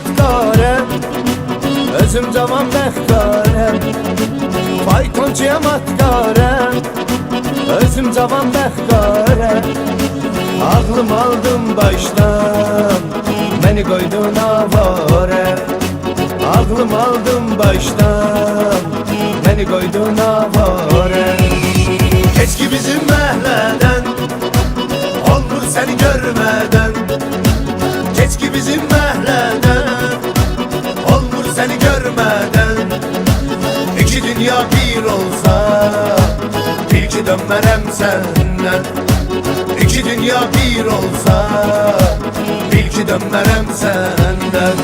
matkarem, özüm cavan bəxtarəm. Faytonçuya matkarem, özüm cavan bəxtarəm. Ağlım aldım başdan, məni qoydun avare. Ağlım aldım başdan, məni qoydun avare. Keç ki bizim məhlədən, olmur səni görmədən. Keç ki bizim məhlədən, olmur səni görmədən. İki dünya bir olsa, bil ki dönmərəm səndən. İki dünya bir olsa, bil ki dönmərəm səndən.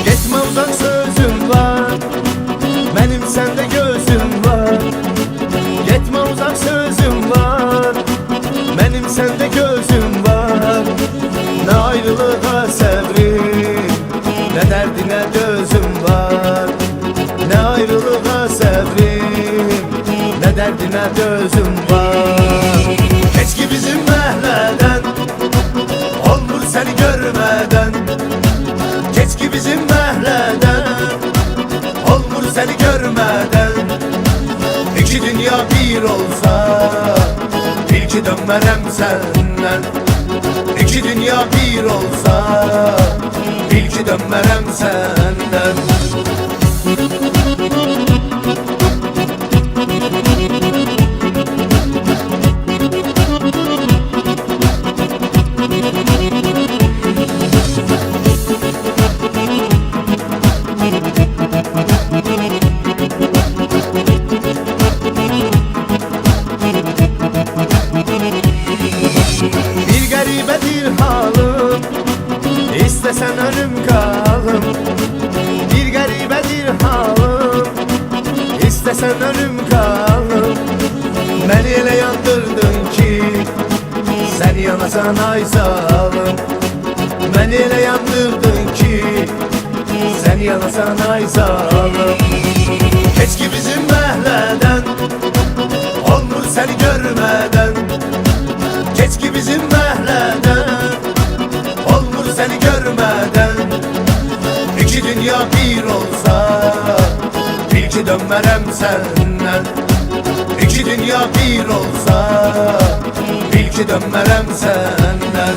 Getmə uzaq sözüm var, mənim səndə gözüm var. Getmə uzaq sözüm var, mənim səndə gözüm var. Nə ayrılığa səbrim, nə dərdinə dözüm var. Nə ayrılığa səbrim, nə dərdinə dözüm var. Keç ki bizim məhlədən, olmur səni görmədən. Keç ki bizim məhlədən, olmur səni görmədən. İki dünya bir olsa, bil ki dönmərəm səndən. İki dünya bir olsa, bil ki dönmərəm səndən. Bir qəribədir halım, istəsən ölüm qalım. Bir qəribədir halım, istəsən ölüm qalım. Məni elə yandırdın ki, sən yanasan ay zalım. Məni elə yandırdın ki, sən yanasan ay zalım. Keç ki bizim məhlədən, olmur səni görmədən. Keç ki bizim məhlədən, olmur səni görmədən. İki dünya bir olsa, bil ki dönmərəm səndən. İki dünya bir olsa, bil ki dönmərəm səndən.